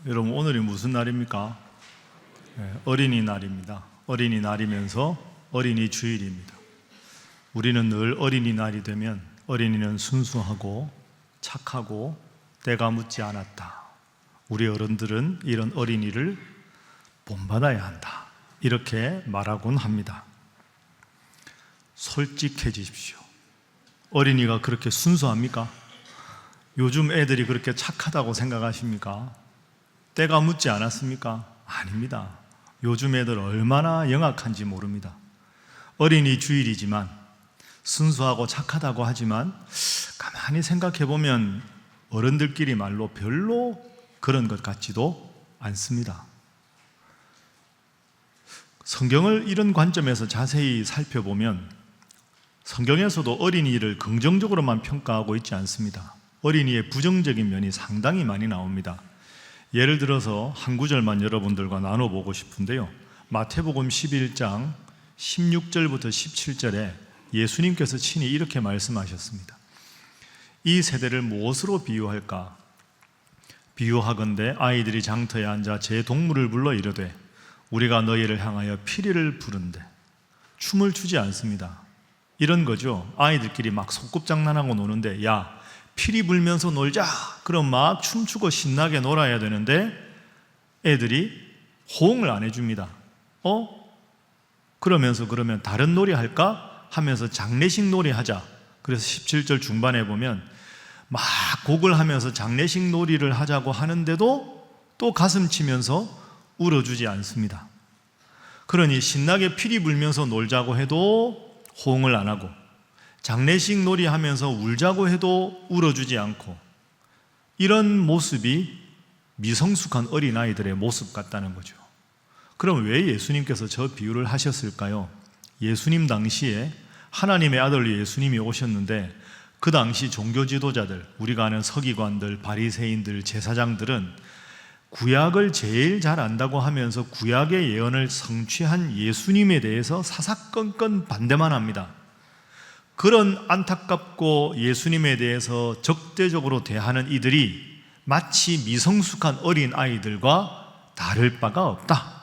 여러분, 오늘이 무슨 날입니까? 어린이날입니다. 어린이날이면서 어린이 주일입니다. 우리는 늘 어린이날이 되면 어린이는 순수하고 착하고 때가 묻지 않았다. 우리 어른들은 이런 어린이를 본받아야 한다. 이렇게 말하곤 합니다. 솔직해지십시오. 어린이가 그렇게 순수합니까? 요즘 애들이 그렇게 착하다고 생각하십니까? 때가 묻지 않았습니까? 아닙니다. 요즘 애들 얼마나 영악한지 모릅니다. 어린이 주일이지만 순수하고 착하다고 하지만 가만히 생각해 보면 어른들끼리 말로 별로 그런 것 같지도 않습니다. 성경을 이런 관점에서 자세히 살펴보면 성경에서도 어린이를 긍정적으로만 평가하고 있지 않습니다. 어린이의 부정적인 면이 상당히 많이 나옵니다. 예를 들어서 한 구절만 여러분들과 나눠보고 싶은데요. 마태복음 11장 16절부터 17절에 예수님께서 친히 이렇게 말씀하셨습니다. 이 세대를 무엇으로 비유할까? 비유하건대 아이들이 장터에 앉아 제 동물을 불러 이르되 우리가 너희를 향하여 피리를 부른대 춤을 추지 않습니다. 이런 거죠. 아이들끼리 막 소꿉장난하고 노는데 야, 피리 불면서 놀자. 그럼 막 춤추고 신나게 놀아야 되는데 애들이 호응을 안 해줍니다. 그러면 다른 놀이 할까? 하면서 장례식 놀이 하자. 그래서 17절 중반에 보면 막 곡을 하면서 장례식 놀이를 하자고 하는데도 또 가슴 치면서 울어주지 않습니다. 그러니 신나게 피리 불면서 놀자고 해도 호응을 안 하고 장례식 놀이 하면서 울자고 해도 울어주지 않고 이런 모습이 미성숙한 어린아이들의 모습 같다는 거죠. 그럼 왜 예수님께서 저 비유를 하셨을까요? 예수님 당시에 하나님의 아들 예수님이 오셨는데 그 당시 종교 지도자들, 우리가 아는 서기관들, 바리새인들, 제사장들은 구약을 제일 잘 안다고 하면서 구약의 예언을 성취한 예수님에 대해서 사사건건 반대만 합니다. 그런 안타깝고 예수님에 대해서 적대적으로 대하는 이들이 마치 미성숙한 어린 아이들과 다를 바가 없다.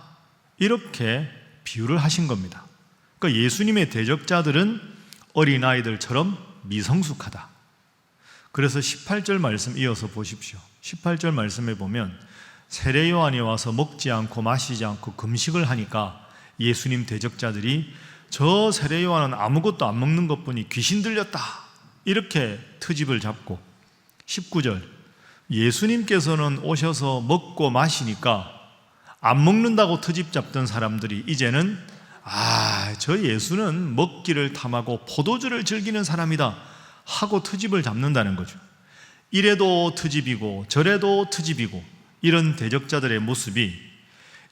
이렇게 비유를 하신 겁니다. 그러니까 예수님의 대적자들은 어린 아이들처럼 미성숙하다. 그래서 18절 말씀 이어서 보십시오. 18절 말씀에 보면 세례 요한이 와서 먹지 않고 마시지 않고 금식을 하니까 예수님 대적자들이 저 세례 요한은 아무것도 안 먹는 것뿐이 귀신 들렸다. 이렇게 트집을 잡고 19절 예수님께서는 오셔서 먹고 마시니까 안 먹는다고 트집 잡던 사람들이 이제는 저 예수는 먹기를 탐하고 포도주를 즐기는 사람이다 하고 트집을 잡는다는 거죠. 이래도 트집이고 저래도 트집이고 이런 대적자들의 모습이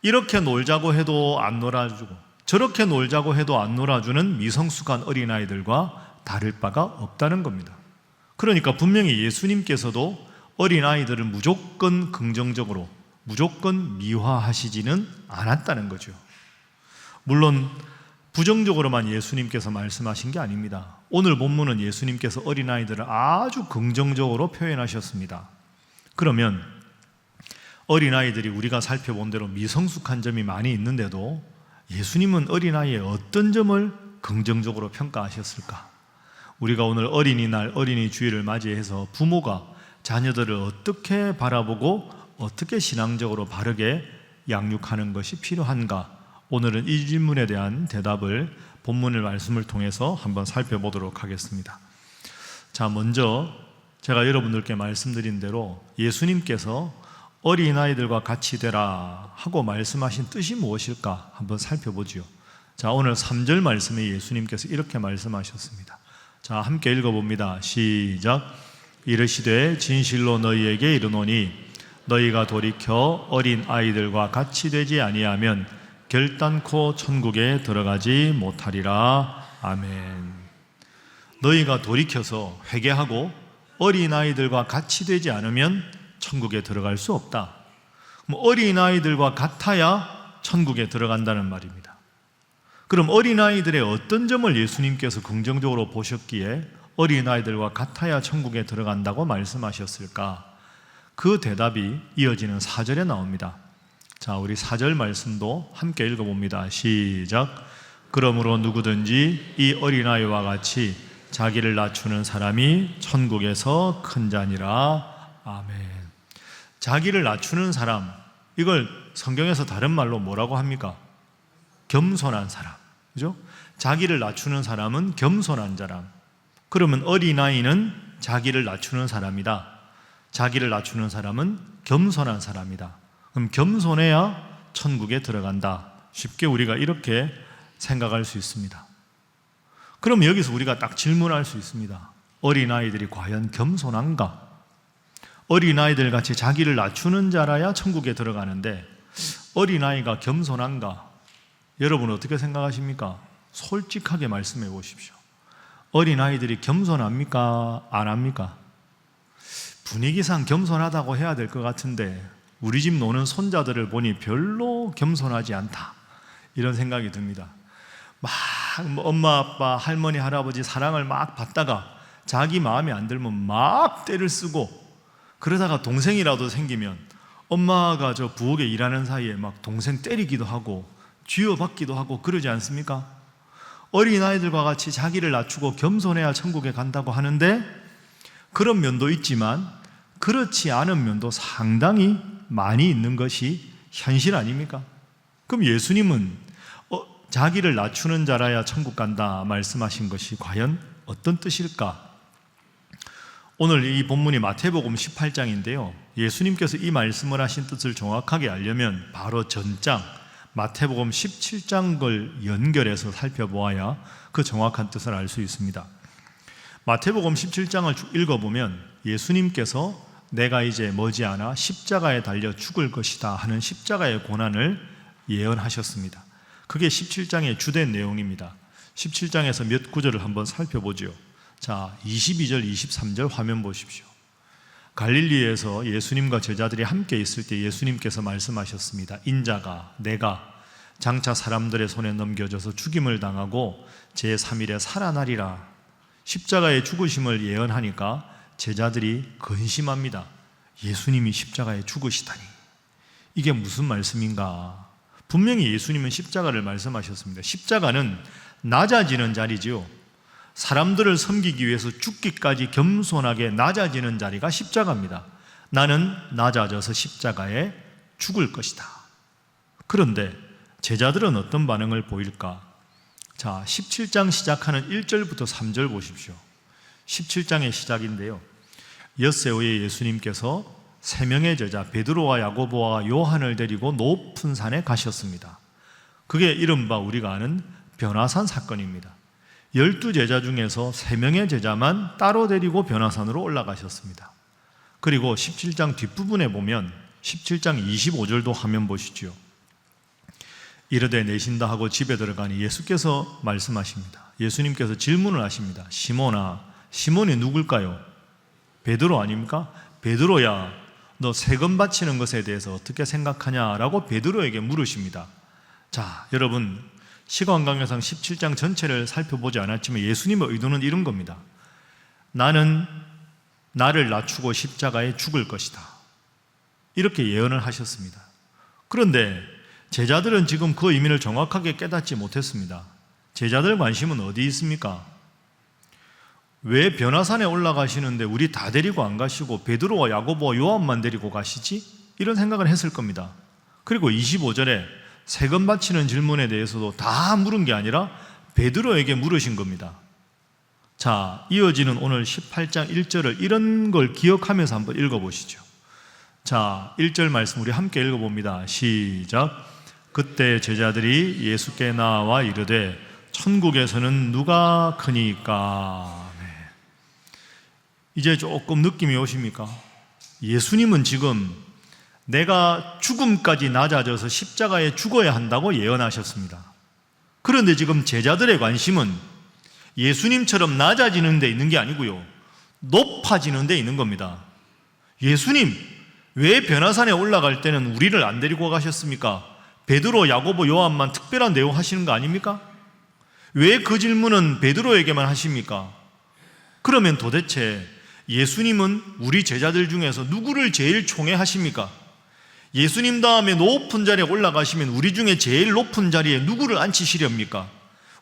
이렇게 놀자고 해도 안 놀아주고 저렇게 놀자고 해도 안 놀아주는 미성숙한 어린아이들과 다를 바가 없다는 겁니다. 그러니까 분명히 예수님께서도 어린아이들을 무조건 긍정적으로 무조건 미화하시지는 않았다는 거죠. 물론 부정적으로만 예수님께서 말씀하신 게 아닙니다. 오늘 본문은 예수님께서 어린아이들을 아주 긍정적으로 표현하셨습니다. 그러면 어린아이들이 우리가 살펴본 대로 미성숙한 점이 많이 있는데도 예수님은 어린아이의 어떤 점을 긍정적으로 평가하셨을까? 우리가 오늘 어린이날, 어린이 주일을 맞이해서 부모가 자녀들을 어떻게 바라보고 어떻게 신앙적으로 바르게 양육하는 것이 필요한가? 오늘은 이 질문에 대한 대답을 본문의 말씀을 통해서 한번 살펴보도록 하겠습니다. 자, 먼저 제가 여러분들께 말씀드린 대로 예수님께서 어린아이들과 같이 되라 하고 말씀하신 뜻이 무엇일까 한번 살펴보지요. 자, 오늘 3절 말씀에 예수님께서 이렇게 말씀하셨습니다. 자, 함께 읽어봅니다. 시작. 이르시되 진실로 너희에게 이르노니 너희가 돌이켜 어린아이들과 같이 되지 아니하면 결단코 천국에 들어가지 못하리라. 아멘. 너희가 돌이켜서 회개하고 어린아이들과 같이 되지 않으면 천국에 들어갈 수 없다. 어린아이들과 같아야 천국에 들어간다는 말입니다. 그럼 어린아이들의 어떤 점을 예수님께서 긍정적으로 보셨기에 어린아이들과 같아야 천국에 들어간다고 말씀하셨을까? 그 대답이 이어지는 4절에 나옵니다. 자, 우리 4절 말씀도 함께 읽어봅니다. 시작. 그러므로 누구든지 이 어린아이와 같이 자기를 낮추는 사람이 천국에서 큰 자니라. 아멘. 자기를 낮추는 사람, 이걸 성경에서 다른 말로 뭐라고 합니까? 겸손한 사람. 그죠? 자기를 낮추는 사람은 겸손한 사람. 그러면 어린아이는 자기를 낮추는 사람이다. 자기를 낮추는 사람은 겸손한 사람이다. 그럼 겸손해야 천국에 들어간다. 쉽게 우리가 이렇게 생각할 수 있습니다. 그럼 여기서 우리가 딱 질문할 수 있습니다. 어린아이들이 과연 겸손한가? 어린아이들 같이 자기를 낮추는 자라야 천국에 들어가는데 어린아이가 겸손한가? 여러분 어떻게 생각하십니까? 솔직하게 말씀해 보십시오. 어린아이들이 겸손합니까? 안 합니까? 분위기상 겸손하다고 해야 될 것 같은데 우리 집 노는 손자들을 보니 별로 겸손하지 않다, 이런 생각이 듭니다. 막 엄마, 아빠, 할머니, 할아버지 사랑을 막 받다가 자기 마음에 안 들면 막 때를 쓰고, 그러다가 동생이라도 생기면 엄마가 저 부엌에 일하는 사이에 막 동생 때리기도 하고 쥐어받기도 하고 그러지 않습니까? 어린아이들과 같이 자기를 낮추고 겸손해야 천국에 간다고 하는데 그런 면도 있지만 그렇지 않은 면도 상당히 많이 있는 것이 현실 아닙니까? 그럼 예수님은 자기를 낮추는 자라야 천국 간다 말씀하신 것이 과연 어떤 뜻일까? 오늘 이 본문이 마태복음 18장인데요. 예수님께서 이 말씀을 하신 뜻을 정확하게 알려면 바로 전장 마태복음 17장을 연결해서 살펴보아야 그 정확한 뜻을 알 수 있습니다. 마태복음 17장을 읽어보면 예수님께서 내가 이제 머지않아 십자가에 달려 죽을 것이다 하는 십자가의 고난을 예언하셨습니다. 그게 17장의 주된 내용입니다. 17장에서 몇 구절을 한번 살펴보죠. 자, 22절, 23절 화면 보십시오. 갈릴리에서 예수님과 제자들이 함께 있을 때 예수님께서 말씀하셨습니다. 인자가 내가 장차 사람들의 손에 넘겨져서 죽임을 당하고 제3일에 살아나리라. 십자가의 죽으심을 예언하니까 제자들이 근심합니다. 예수님이 십자가에 죽으시다니 이게 무슨 말씀인가? 분명히 예수님은 십자가를 말씀하셨습니다. 십자가는 낮아지는 자리지요. 사람들을 섬기기 위해서 죽기까지 겸손하게 낮아지는 자리가 십자가입니다. 나는 낮아져서 십자가에 죽을 것이다. 그런데 제자들은 어떤 반응을 보일까? 자, 17장 시작하는 1절부터 3절 보십시오. 17장의 시작인데요. 엿새 후에 예수님께서 세 명의 제자 베드로와 야고보와 요한을 데리고 높은 산에 가셨습니다. 그게 이른바 우리가 아는 변화산 사건입니다. 12제자 중에서 3명의 제자만 따로 데리고 변화산으로 올라가셨습니다. 그리고 17장 뒷부분에 보면 17장 25절도 화면 보시죠. 이르되 내신다 하고 집에 들어가니 예수께서 말씀하십니다. 예수님께서 질문을 하십니다. 시몬아, 시몬이 누굴까요? 베드로 아닙니까? 베드로야, 너 세금 바치는 것에 대해서 어떻게 생각하냐라고 베드로에게 물으십니다. 자, 여러분 시간관계상 17장 전체를 살펴보지 않았지만 예수님의 의도는 이런 겁니다. 나는 나를 낮추고 십자가에 죽을 것이다. 이렇게 예언을 하셨습니다. 그런데 제자들은 지금 그 의미를 정확하게 깨닫지 못했습니다. 제자들 관심은 어디 있습니까? 왜 변화산에 올라가시는데 우리 다 데리고 안 가시고 베드로와 야고보와 요한만 데리고 가시지? 이런 생각을 했을 겁니다. 그리고 25절에 세금 바치는 질문에 대해서도 다 물은 게 아니라 베드로에게 물으신 겁니다. 자, 이어지는 오늘 18장 1절을 이런 걸 기억하면서 한번 읽어보시죠. 자, 1절 말씀 우리 함께 읽어봅니다. 시작. 그때 제자들이 예수께 나와 이르되 천국에서는 누가 크니까? 이제 조금 느낌이 오십니까? 예수님은 지금 내가 죽음까지 낮아져서 십자가에 죽어야 한다고 예언하셨습니다. 그런데 지금 제자들의 관심은 예수님처럼 낮아지는 데 있는 게 아니고요, 높아지는 데 있는 겁니다. 예수님, 왜 변화산에 올라갈 때는 우리를 안 데리고 가셨습니까? 베드로, 야고보, 요한만 특별한 내용 하시는 거 아닙니까? 왜 그 질문은 베드로에게만 하십니까? 그러면 도대체 예수님은 우리 제자들 중에서 누구를 제일 총애하십니까? 예수님 다음에 높은 자리에 올라가시면 우리 중에 제일 높은 자리에 누구를 앉히시렵니까?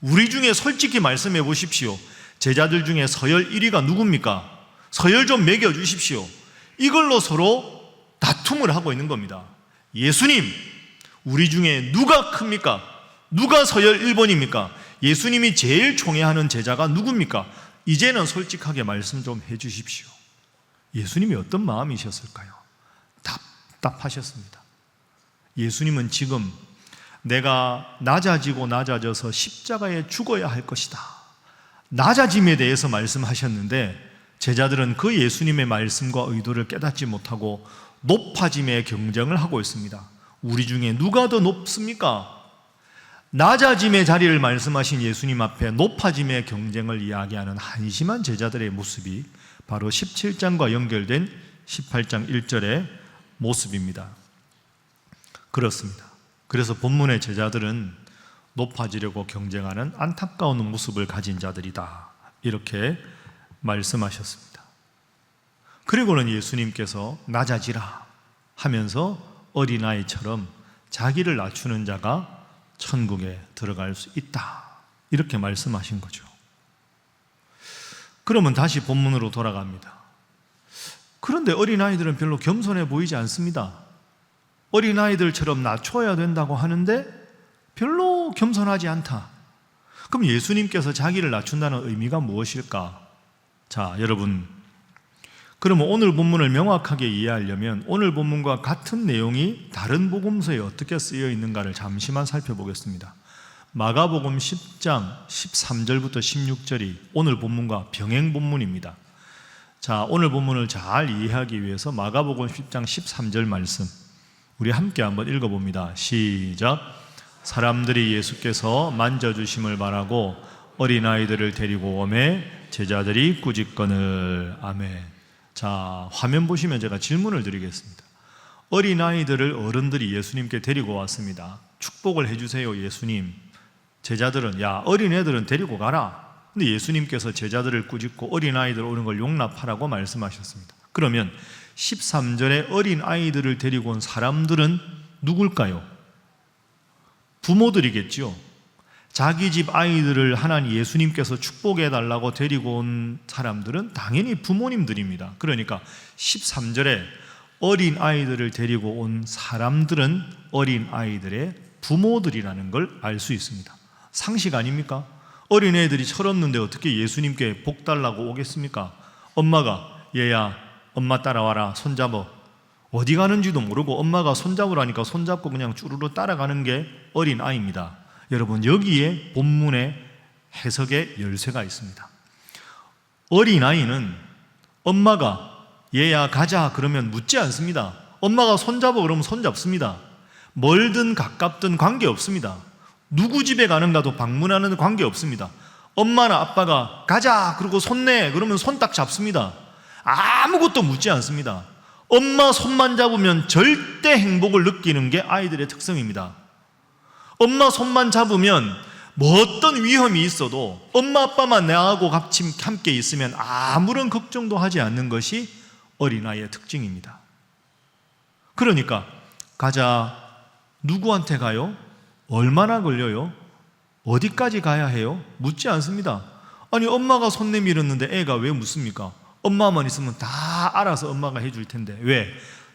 우리 중에 솔직히 말씀해 보십시오. 제자들 중에 서열 1위가 누굽니까? 서열 좀 매겨주십시오. 이걸로 서로 다툼을 하고 있는 겁니다. 예수님, 우리 중에 누가 큽니까? 누가 서열 1번입니까? 예수님이 제일 총애하는 제자가 누굽니까? 이제는 솔직하게 말씀 좀 해주십시오. 예수님이 어떤 마음이셨을까요? 답답하셨습니다. 예수님은 지금 내가 낮아지고 낮아져서 십자가에 죽어야 할 것이다, 낮아짐에 대해서 말씀하셨는데 제자들은 그 예수님의 말씀과 의도를 깨닫지 못하고 높아짐의 경쟁을 하고 있습니다. 우리 중에 누가 더 높습니까? 낮아짐의 자리를 말씀하신 예수님 앞에 높아짐의 경쟁을 이야기하는 한심한 제자들의 모습이 바로 17장과 연결된 18장 1절의 모습입니다. 그렇습니다. 그래서 본문의 제자들은 높아지려고 경쟁하는 안타까운 모습을 가진 자들이다, 이렇게 말씀하셨습니다. 그리고는 예수님께서 낮아지라 하면서 어린아이처럼 자기를 낮추는 자가 천국에 들어갈 수 있다, 이렇게 말씀하신 거죠. 그러면 다시 본문으로 돌아갑니다. 그런데 어린아이들은 별로 겸손해 보이지 않습니다. 어린아이들처럼 낮춰야 된다고 하는데 별로 겸손하지 않다. 그럼 예수님께서 자기를 낮춘다는 의미가 무엇일까? 자, 여러분, 그러면 오늘 본문을 명확하게 이해하려면 오늘 본문과 같은 내용이 다른 복음서에 어떻게 쓰여 있는가를 잠시만 살펴보겠습니다. 마가복음 10장 13절부터 16절이 오늘 본문과 병행 본문입니다. 자, 오늘 본문을 잘 이해하기 위해서 마가복음 10장 13절 말씀 우리 함께 한번 읽어봅니다. 시작. 사람들이 예수께서 만져주심을 바라고 어린아이들을 데리고 오매 제자들이 꾸짖거늘. 아멘. 자, 화면 보시면 제가 질문을 드리겠습니다. 어린아이들을 어른들이 예수님께 데리고 왔습니다. 축복을 해주세요, 예수님. 제자들은 야, 어린애들은 데리고 가라. 근데 예수님께서 제자들을 꾸짖고 어린아이들 오는 걸 용납하라고 말씀하셨습니다. 그러면 13절에 어린아이들을 데리고 온 사람들은 누굴까요? 부모들이겠죠. 자기 집 아이들을 하나님 예수님께서 축복해 달라고 데리고 온 사람들은 당연히 부모님들입니다. 그러니까 13절에 어린아이들을 데리고 온 사람들은 어린아이들의 부모들이라는 걸 알 수 있습니다. 상식 아닙니까? 어린애들이 철없는데 어떻게 예수님께 복 달라고 오겠습니까? 엄마가 얘야 엄마 따라와라 손잡어, 어디 가는지도 모르고 엄마가 손잡으라니까 손잡고 그냥 쭈루루 따라가는 게 어린아이입니다. 여러분, 여기에 본문의 해석의 열쇠가 있습니다. 어린아이는 엄마가 얘야 가자 그러면 묻지 않습니다. 엄마가 손잡아 그러면 손잡습니다. 멀든 가깝든 관계없습니다. 누구 집에 가는가도 방문하는 관계없습니다. 엄마나 아빠가 가자 그러고 손내 그러면 손 딱 잡습니다. 아무것도 묻지 않습니다. 엄마 손만 잡으면 절대 행복을 느끼는 게 아이들의 특성입니다. 엄마 손만 잡으면 뭐 어떤 위험이 있어도 엄마 아빠만 나하고 같이 함께 있으면 아무런 걱정도 하지 않는 것이 어린아이의 특징입니다. 그러니까 가자, 누구한테 가요? 얼마나 걸려요? 어디까지 가야 해요? 묻지 않습니다. 아니 엄마가 손 내밀었는데 애가 왜 묻습니까? 엄마만 있으면 다 알아서 엄마가 해줄 텐데. 왜?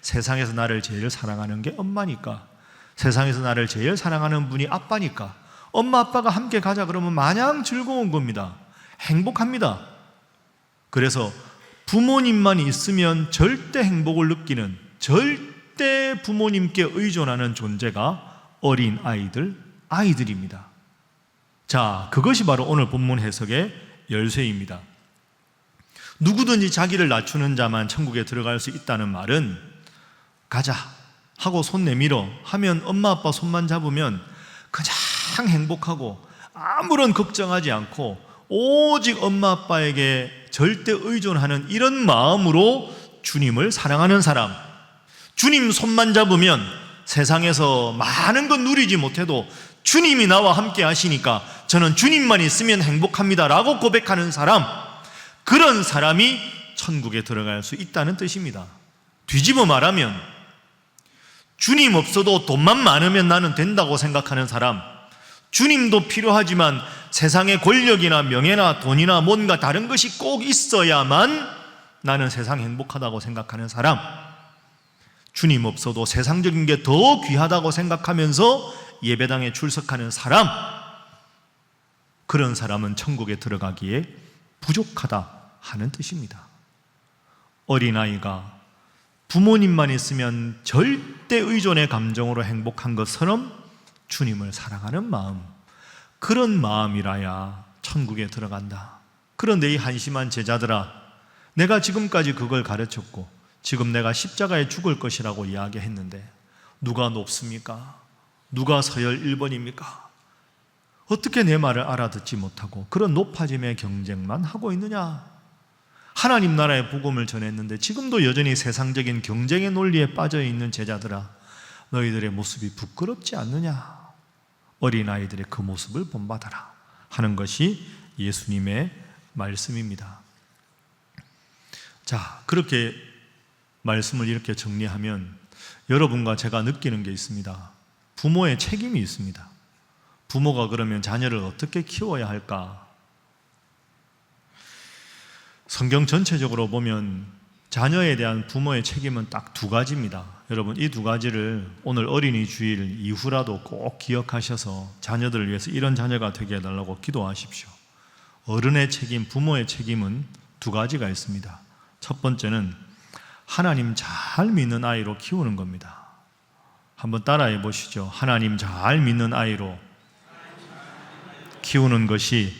세상에서 나를 제일 사랑하는 게 엄마니까. 세상에서 나를 제일 사랑하는 분이 아빠니까. 엄마 아빠가 함께 가자 그러면 마냥 즐거운 겁니다. 행복합니다. 그래서 부모님만 있으면 절대 행복을 느끼는, 절대 부모님께 의존하는 존재가 어린 아이들, 아이들입니다. 자, 그것이 바로 오늘 본문 해석의 열쇠입니다. 누구든지 자기를 낮추는 자만 천국에 들어갈 수 있다는 말은 가자 하고 손 내밀어 하면 엄마 아빠 손만 잡으면 그냥 행복하고 아무런 걱정하지 않고 오직 엄마 아빠에게 절대 의존하는 이런 마음으로 주님을 사랑하는 사람, 주님 손만 잡으면 세상에서 많은 건 누리지 못해도 주님이 나와 함께 하시니까 저는 주님만 있으면 행복합니다 라고 고백하는 사람, 그런 사람이 천국에 들어갈 수 있다는 뜻입니다. 뒤집어 말하면 주님 없어도 돈만 많으면 나는 된다고 생각하는 사람, 주님도 필요하지만 세상의 권력이나 명예나 돈이나 뭔가 다른 것이 꼭 있어야만 나는 세상 행복하다고 생각하는 사람, 주님 없어도 세상적인 게 더 귀하다고 생각하면서 예배당에 출석하는 사람, 그런 사람은 천국에 들어가기에 부족하다 하는 뜻입니다. 어린아이가 부모님만 있으면 절대 의존의 감정으로 행복한 것처럼 주님을 사랑하는 마음, 그런 마음이라야 천국에 들어간다. 그런데 이 한심한 제자들아, 내가 지금까지 그걸 가르쳤고 지금 내가 십자가에 죽을 것이라고 이야기했는데 누가 높습니까? 누가 서열 1번입니까? 어떻게 내 말을 알아듣지 못하고 그런 높아짐의 경쟁만 하고 있느냐? 하나님 나라의 복음을 전했는데 지금도 여전히 세상적인 경쟁의 논리에 빠져 있는 제자들아, 너희들의 모습이 부끄럽지 않느냐? 어린아이들의 그 모습을 본받아라 하는 것이 예수님의 말씀입니다. 자, 그렇게 말씀을 이렇게 정리하면 여러분과 제가 느끼는 게 있습니다. 부모의 책임이 있습니다. 부모가 그러면 자녀를 어떻게 키워야 할까? 성경 전체적으로 보면 자녀에 대한 부모의 책임은 딱 두 가지입니다. 여러분, 이 두 가지를 오늘 어린이 주일 이후라도 꼭 기억하셔서 자녀들을 위해서 이런 자녀가 되게 해달라고 기도하십시오. 어른의 책임, 부모의 책임은 두 가지가 있습니다. 첫 번째는 하나님 잘 믿는 아이로 키우는 겁니다. 한번 따라해 보시죠. 하나님 잘 믿는 아이로 키우는 것이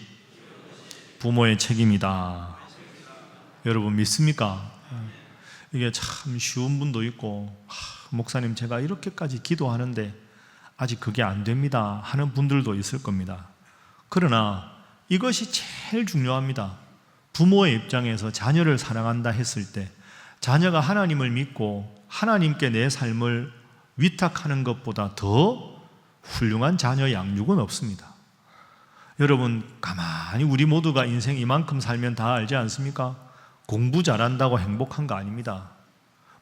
부모의 책임이다. 여러분 믿습니까? 이게 참 쉬운 분도 있고, 목사님 제가 이렇게까지 기도하는데 아직 그게 안 됩니다 하는 분들도 있을 겁니다. 그러나 이것이 제일 중요합니다. 부모의 입장에서 자녀를 사랑한다 했을 때 자녀가 하나님을 믿고 하나님께 내 삶을 위탁하는 것보다 더 훌륭한 자녀 양육은 없습니다. 여러분, 가만히 우리 모두가 인생 이만큼 살면 다 알지 않습니까? 공부 잘한다고 행복한 거 아닙니다.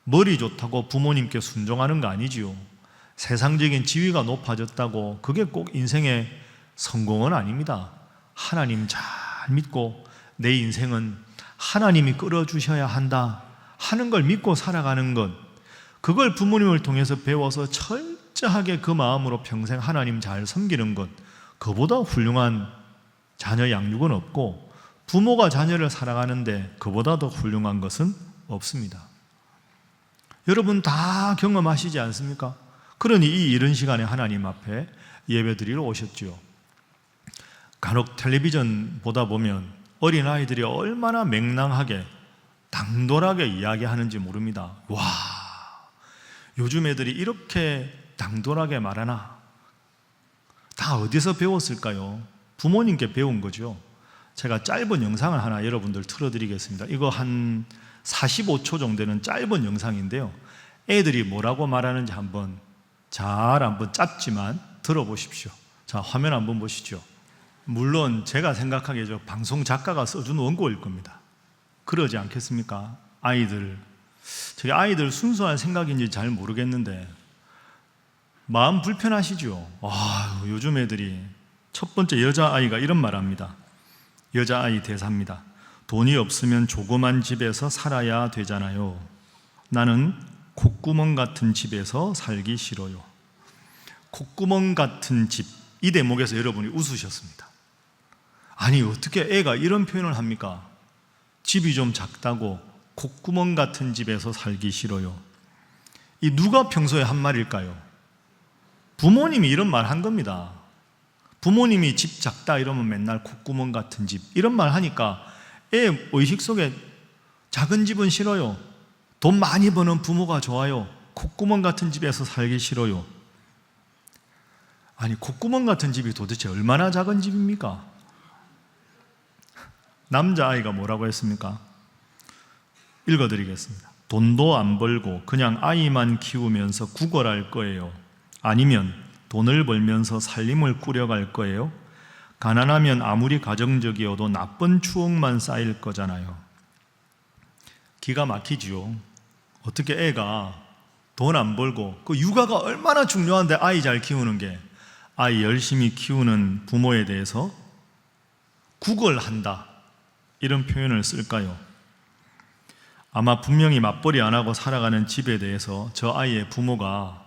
머리 좋다고 부모님께 순종하는 거 아니지요. 세상적인 지위가 높아졌다고 그게 꼭 인생의 성공은 아닙니다. 하나님 잘 믿고 내 인생은 하나님이 끌어주셔야 한다 하는 걸 믿고 살아가는 것, 그걸 부모님을 통해서 배워서 철저하게 그 마음으로 평생 하나님 잘 섬기는 것, 그보다 훌륭한 자녀 양육은 없고 부모가 자녀를 사랑하는데 그보다 더 훌륭한 것은 없습니다. 여러분 다 경험하시지 않습니까? 그러니 이 이른 시간에 하나님 앞에 예배드리러 오셨지요. 간혹 텔레비전 보다 보면 어린아이들이 얼마나 맹랑하게 당돌하게 이야기하는지 모릅니다. 와, 요즘 애들이 이렇게 당돌하게 말하나? 다 어디서 배웠을까요? 부모님께 배운 거죠. 제가 짧은 영상을 하나 여러분들 틀어드리겠습니다. 이거 한 45초 정도 되는 짧은 영상인데요, 애들이 뭐라고 말하는지 한번 짧지만 들어보십시오. 자, 화면 한번 보시죠. 물론 제가 생각하기에 저 방송 작가가 써준 원고일 겁니다. 그러지 않겠습니까? 저게 아이들 순수한 생각인지 잘 모르겠는데 마음 불편하시죠? 요즘 애들이, 첫 번째 여자아이가 이런 말 합니다. 여자아이 대사입니다. 돈이 없으면 조그만 집에서 살아야 되잖아요. 나는 콧구멍 같은 집에서 살기 싫어요. 콧구멍 같은 집, 이 대목에서 여러분이 웃으셨습니다. 아니 어떻게 애가 이런 표현을 합니까? 집이 좀 작다고 콧구멍 같은 집에서 살기 싫어요. 이 누가 평소에 한 말일까요? 부모님이 이런 말 한 겁니다. 부모님이 집 작다 이러면 맨날 콧구멍 같은 집 이런 말 하니까 애 의식 속에 작은 집은 싫어요, 돈 많이 버는 부모가 좋아요, 콧구멍 같은 집에서 살기 싫어요. 아니 콧구멍 같은 집이 도대체 얼마나 작은 집입니까? 남자아이가 뭐라고 했습니까? 읽어드리겠습니다. 돈도 안 벌고 그냥 아이만 키우면서 구걸할 거예요? 아니면 돈을 벌면서 살림을 꾸려갈 거예요? 가난하면 아무리 가정적이어도 나쁜 추억만 쌓일 거잖아요. 기가 막히지요. 어떻게 애가 돈 안 벌고, 그 육아가 얼마나 중요한데 아이 잘 키우는 게, 아이 열심히 키우는 부모에 대해서 구걸한다, 이런 표현을 쓸까요? 아마 분명히 맞벌이 안 하고 살아가는 집에 대해서 저 아이의 부모가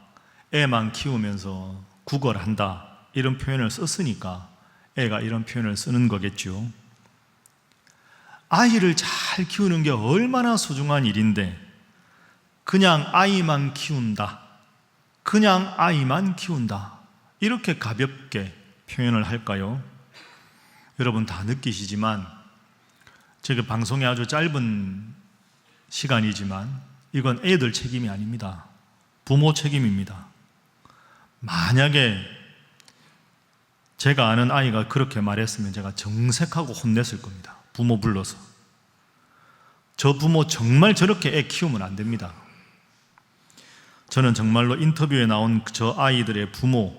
애만 키우면서 구걸한다, 이런 표현을 썼으니까 애가 이런 표현을 쓰는 거겠죠. 아이를 잘 키우는 게 얼마나 소중한 일인데 그냥 아이만 키운다, 그냥 아이만 키운다, 이렇게 가볍게 표현을 할까요? 여러분 다 느끼시지만, 제가 방송이 아주 짧은 시간이지만 이건 애들 책임이 아닙니다. 부모 책임입니다. 만약에 제가 아는 아이가 그렇게 말했으면 제가 정색하고 혼냈을 겁니다. 부모 불러서. 저 부모 정말 저렇게 애 키우면 안 됩니다. 저는 정말로 인터뷰에 나온 저 아이들의 부모,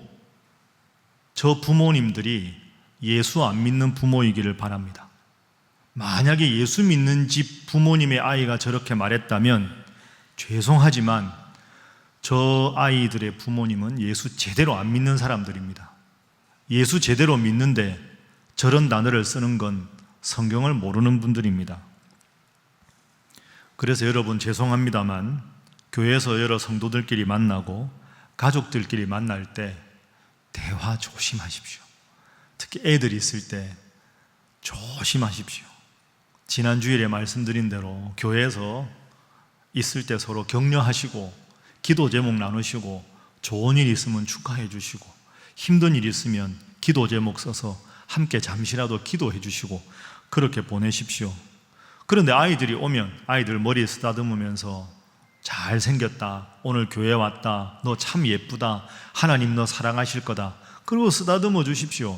저 부모님들이 예수 안 믿는 부모이기를 바랍니다. 만약에 예수 믿는 집 부모님의 아이가 저렇게 말했다면 죄송하지만 저 아이들의 부모님은 예수 제대로 안 믿는 사람들입니다. 예수 제대로 믿는데 저런 단어를 쓰는 건 성경을 모르는 분들입니다. 그래서 여러분 죄송합니다만 교회에서 여러 성도들끼리 만나고 가족들끼리 만날 때 대화 조심하십시오. 특히 애들이 있을 때 조심하십시오. 지난 주일에 말씀드린 대로 교회에서 있을 때 서로 격려하시고 기도 제목 나누시고 좋은 일 있으면 축하해 주시고 힘든 일 있으면 기도 제목 써서 함께 잠시라도 기도해 주시고 그렇게 보내십시오. 그런데 아이들이 오면 아이들 머리 쓰다듬으면서 잘생겼다, 오늘 교회 왔다, 너 참 예쁘다, 하나님 너 사랑하실 거다, 그리고 쓰다듬어 주십시오.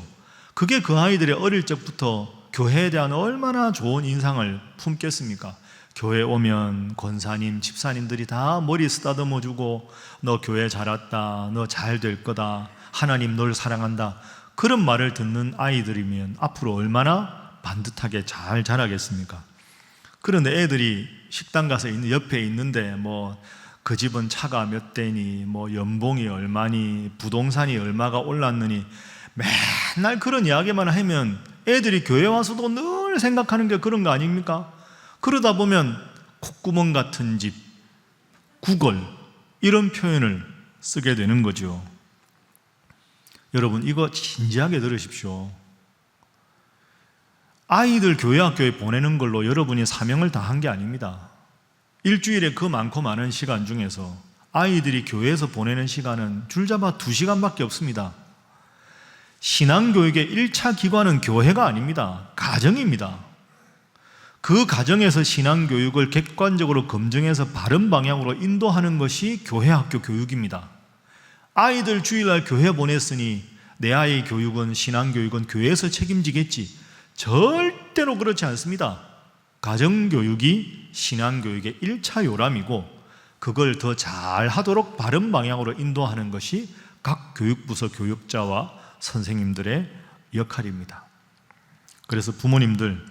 그게 그 아이들의 어릴 적부터 교회에 대한 얼마나 좋은 인상을 품겠습니까? 교회 오면 권사님, 집사님들이 다 머리 쓰다듬어 주고 너 교회 잘 왔다, 너 잘 될 거다, 하나님 널 사랑한다, 그런 말을 듣는 아이들이면 앞으로 얼마나 반듯하게 잘 자라겠습니까? 그런데 애들이 식당 가서 옆에 있는데 그 집은 차가 몇 대니, 연봉이 얼마니, 부동산이 얼마가 올랐느니 맨날 그런 이야기만 하면 애들이 교회 와서도 늘 생각하는 게 그런 거 아닙니까? 그러다 보면 콧구멍 같은 집, 구걸, 이런 표현을 쓰게 되는 거죠. 여러분 이거 진지하게 들으십시오. 아이들 교회 학교에 보내는 걸로 여러분이 사명을 다한 게 아닙니다. 일주일에 그 많고 많은 시간 중에서 아이들이 교회에서 보내는 시간은 줄잡아 2시간밖에 없습니다. 신앙교육의 1차 기관은 교회가 아닙니다. 가정입니다. 그 가정에서 신앙교육을 객관적으로 검증해서 바른 방향으로 인도하는 것이 교회 학교 교육입니다. 아이들 주일날 교회 보냈으니 내 아이의 교육은, 신앙교육은 교회에서 책임지겠지, 절대로 그렇지 않습니다. 가정교육이 신앙교육의 1차 요람이고 그걸 더 잘하도록 바른 방향으로 인도하는 것이 각 교육부서 교육자와 선생님들의 역할입니다. 그래서 부모님들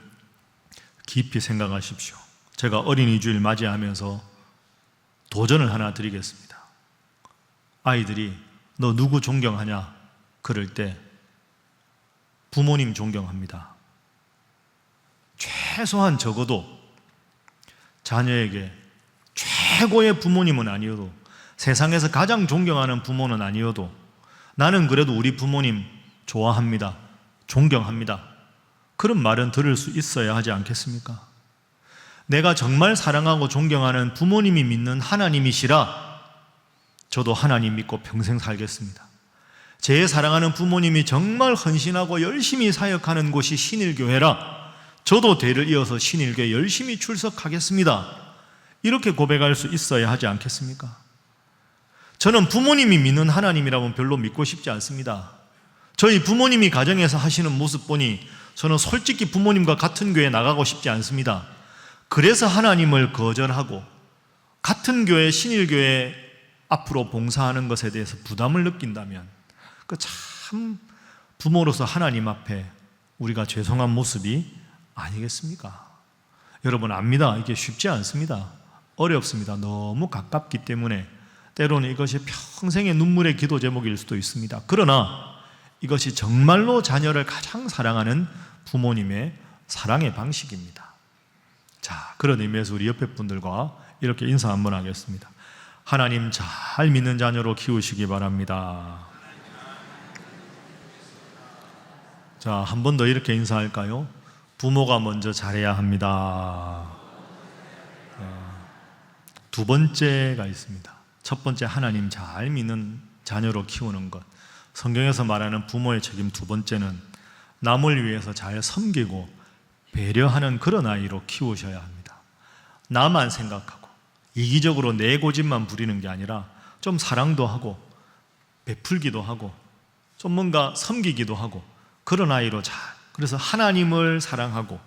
깊이 생각하십시오. 제가 어린이 주일 맞이하면서 도전을 하나 드리겠습니다. 아이들이 너 누구 존경하냐? 그럴 때 부모님 존경합니다. 최소한 적어도 자녀에게 최고의 부모님은 아니어도, 세상에서 가장 존경하는 부모는 아니어도 나는 그래도 우리 부모님 좋아합니다, 존경합니다, 그런 말은 들을 수 있어야 하지 않겠습니까? 내가 정말 사랑하고 존경하는 부모님이 믿는 하나님이시라 저도 하나님 믿고 평생 살겠습니다. 제 사랑하는 부모님이 정말 헌신하고 열심히 사역하는 곳이 신일교회라 저도 대를 이어서 신일교회 열심히 출석하겠습니다. 이렇게 고백할 수 있어야 하지 않겠습니까? 저는 부모님이 믿는 하나님이라면 별로 믿고 싶지 않습니다. 저희 부모님이 가정에서 하시는 모습 보니 저는 솔직히 부모님과 같은 교회에 나가고 싶지 않습니다. 그래서 하나님을 거절하고 같은 교회, 신일교회 앞으로 봉사하는 것에 대해서 부담을 느낀다면 그 참 부모로서 하나님 앞에 우리가 죄송한 모습이 아니겠습니까? 여러분 압니다. 이게 쉽지 않습니다. 어렵습니다. 너무 가깝기 때문에 때로는 이것이 평생의 눈물의 기도 제목일 수도 있습니다. 그러나 이것이 정말로 자녀를 가장 사랑하는 부모님의 사랑의 방식입니다. 자, 그런 의미에서 우리 옆에 분들과 이렇게 인사 한번 하겠습니다. 하나님 잘 믿는 자녀로 키우시기 바랍니다. 자, 한 번 더 이렇게 인사할까요? 부모가 먼저 잘해야 합니다. 두 번째가 있습니다. 첫 번째, 하나님 잘 믿는 자녀로 키우는 것. 성경에서 말하는 부모의 책임 두 번째는 남을 위해서 잘 섬기고 배려하는 그런 아이로 키우셔야 합니다. 나만 생각하고 이기적으로 내 고집만 부리는 게 아니라 좀 사랑도 하고 베풀기도 하고 좀 뭔가 섬기기도 하고 그런 아이로 그래서 하나님을 사랑하고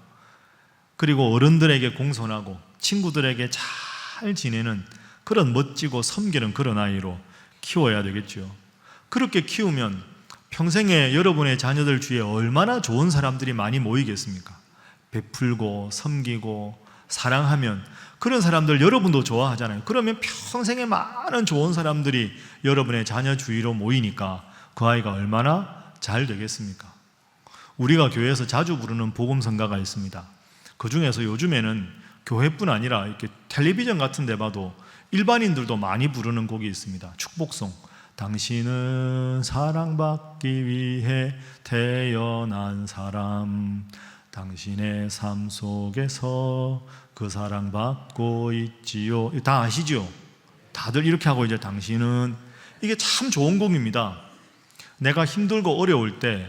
그리고 어른들에게 공손하고 친구들에게 잘 지내는 그런 멋지고 섬기는 그런 아이로 키워야 되겠죠. 그렇게 키우면 평생에 여러분의 자녀들 주위에 얼마나 좋은 사람들이 많이 모이겠습니까? 베풀고 섬기고 사랑하면 그런 사람들 여러분도 좋아하잖아요. 그러면 평생에 많은 좋은 사람들이 여러분의 자녀 주위로 모이니까 그 아이가 얼마나 잘 되겠습니까? 우리가 교회에서 자주 부르는 복음성가가 있습니다. 그 중에서 요즘에는 교회뿐 아니라 이렇게 텔레비전 같은 데 봐도 일반인들도 많이 부르는 곡이 있습니다. 축복송. 당신은 사랑받기 위해 태어난 사람, 당신의 삶 속에서 그 사랑받고 있지요. 다 아시죠? 다들 이렇게 하고 이제 당신은, 이게 참 좋은 곡입니다. 내가 힘들고 어려울 때,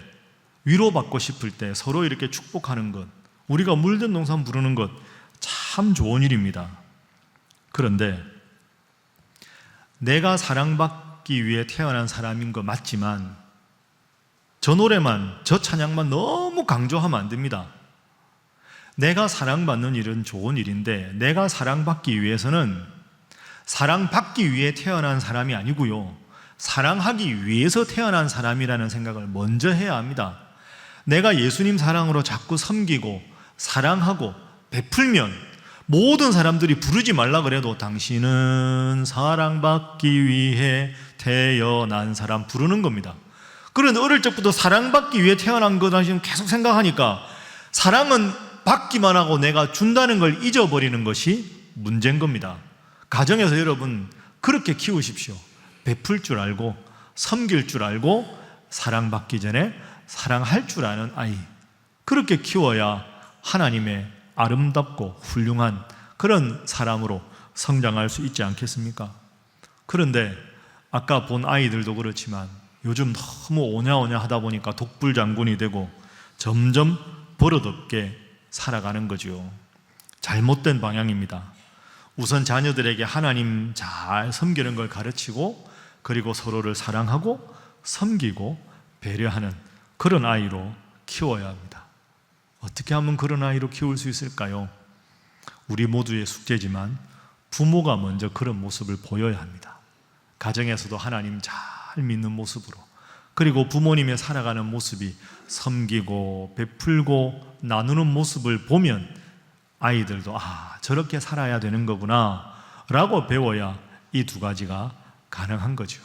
위로받고 싶을 때 서로 이렇게 축복하는 것, 우리가 물든 동산 부르는 것 참 좋은 일입니다. 그런데 내가 사랑받기 위해 태어난 사람인 거 맞지만 저 노래만, 저 찬양만 너무 강조하면 안 됩니다. 내가 사랑받는 일은 좋은 일인데 내가 사랑받기 위해서는 사랑받기 위해 태어난 사람이 아니고요, 사랑하기 위해서 태어난 사람이라는 생각을 먼저 해야 합니다. 내가 예수님 사랑으로 자꾸 섬기고 사랑하고 베풀면 모든 사람들이 부르지 말라 그래도 당신은 사랑받기 위해 태어난 사람 부르는 겁니다. 그런데 어릴 적부터 사랑받기 위해 태어난 거다 지금 계속 생각하니까 사랑은 받기만 하고 내가 준다는 걸 잊어버리는 것이 문제인 겁니다. 가정에서 여러분 그렇게 키우십시오. 베풀 줄 알고 섬길 줄 알고 사랑받기 전에 사랑할 줄 아는 아이, 그렇게 키워야 하나님의 아름답고 훌륭한 그런 사람으로 성장할 수 있지 않겠습니까? 그런데 아까 본 아이들도 그렇지만 요즘 너무 오냐오냐 하다 보니까 독불장군이 되고 점점 버릇없게 살아가는 거죠. 잘못된 방향입니다. 우선 자녀들에게 하나님 잘 섬기는 걸 가르치고 그리고 서로를 사랑하고 섬기고 배려하는 그런 아이로 키워야 합니다. 어떻게 하면 그런 아이로 키울 수 있을까요? 우리 모두의 숙제지만 부모가 먼저 그런 모습을 보여야 합니다. 가정에서도 하나님 잘 믿는 모습으로, 그리고 부모님의 살아가는 모습이 섬기고 베풀고 나누는 모습을 보면 아이들도 저렇게 살아야 되는 거구나 라고 배워야 이 두 가지가 가능한 거죠.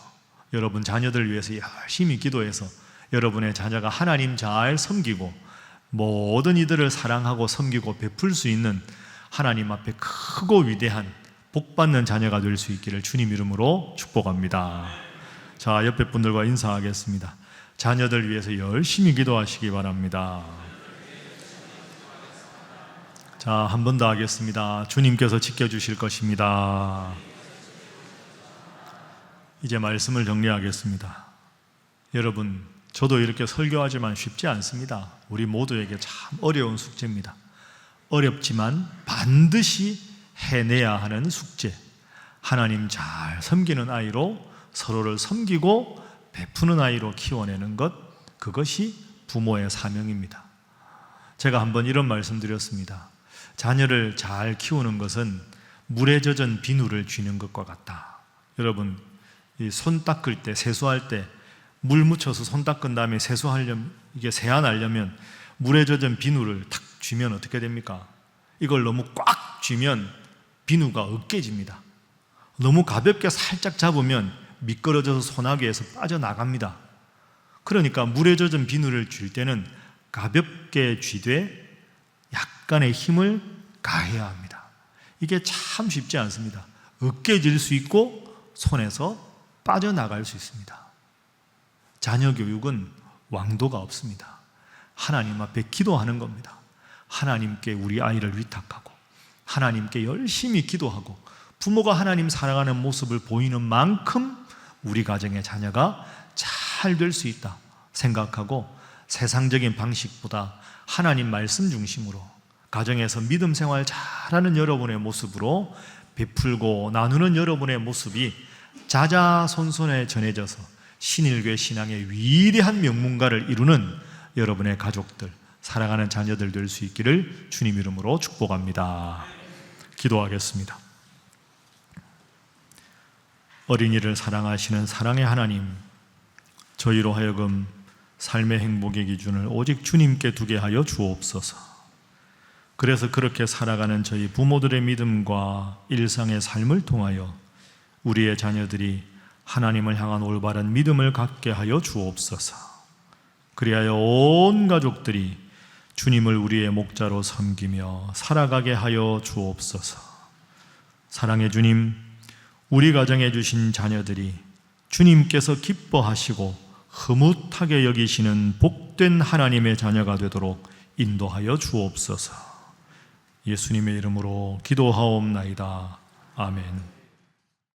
여러분 자녀들 위해서 열심히 기도해서 여러분의 자녀가 하나님 잘 섬기고 모든 이들을 사랑하고 섬기고 베풀 수 있는 하나님 앞에 크고 위대한 복받는 자녀가 될 수 있기를 주님 이름으로 축복합니다. 자, 옆에 분들과 인사하겠습니다. 자녀들 위해서 열심히 기도하시기 바랍니다. 자, 한 번 더 하겠습니다. 주님께서 지켜주실 것입니다. 이제 말씀을 정리하겠습니다. 여러분, 저도 이렇게 설교하지만 쉽지 않습니다. 우리 모두에게 참 어려운 숙제입니다. 어렵지만 반드시 해내야 하는 숙제. 하나님 잘 섬기는 아이로 서로를 섬기고 베푸는 아이로 키워내는 것, 그것이 부모의 사명입니다. 제가 한번 이런 말씀 드렸습니다. 자녀를 잘 키우는 것은 물에 젖은 비누를 쥐는 것과 같다. 여러분, 이 손 닦을 때, 세수할 때 물 묻혀서 손 닦은 다음에 세수하려면, 이게 세안하려면 물에 젖은 비누를 탁 쥐면 어떻게 됩니까? 이걸 너무 꽉 쥐면 비누가 으깨집니다. 너무 가볍게 살짝 잡으면 미끄러져서 소나기에서 빠져나갑니다. 그러니까 물에 젖은 비누를 쥘 때는 가볍게 쥐되 약간의 힘을 가해야 합니다. 이게 참 쉽지 않습니다. 으깨질 수 있고 손에서 빠져나갈 수 있습니다. 자녀 교육은 왕도가 없습니다. 하나님 앞에 기도하는 겁니다. 하나님께 우리 아이를 위탁하고 하나님께 열심히 기도하고 부모가 하나님 사랑하는 모습을 보이는 만큼 우리 가정의 자녀가 잘 될 수 있다 생각하고 세상적인 방식보다 하나님 말씀 중심으로 가정에서 믿음 생활 잘하는 여러분의 모습으로 베풀고 나누는 여러분의 모습이 자자손손에 전해져서 신일교회 신앙의 위대한 명문가를 이루는 여러분의 가족들, 사랑하는 자녀들 될 수 있기를 주님 이름으로 축복합니다. 기도하겠습니다. 어린이를 사랑하시는 사랑의 하나님, 저희로 하여금 삶의 행복의 기준을 오직 주님께 두게 하여 주옵소서. 그래서 그렇게 살아가는 저희 부모들의 믿음과 일상의 삶을 통하여 우리의 자녀들이 하나님을 향한 올바른 믿음을 갖게 하여 주옵소서. 그리하여 온 가족들이 주님을 우리의 목자로 섬기며 살아가게 하여 주옵소서. 사랑의 주님, 우리 가정에 주신 자녀들이 주님께서 기뻐하시고 흐뭇하게 여기시는 복된 하나님의 자녀가 되도록 인도하여 주옵소서. 예수님의 이름으로 기도하옵나이다. 아멘.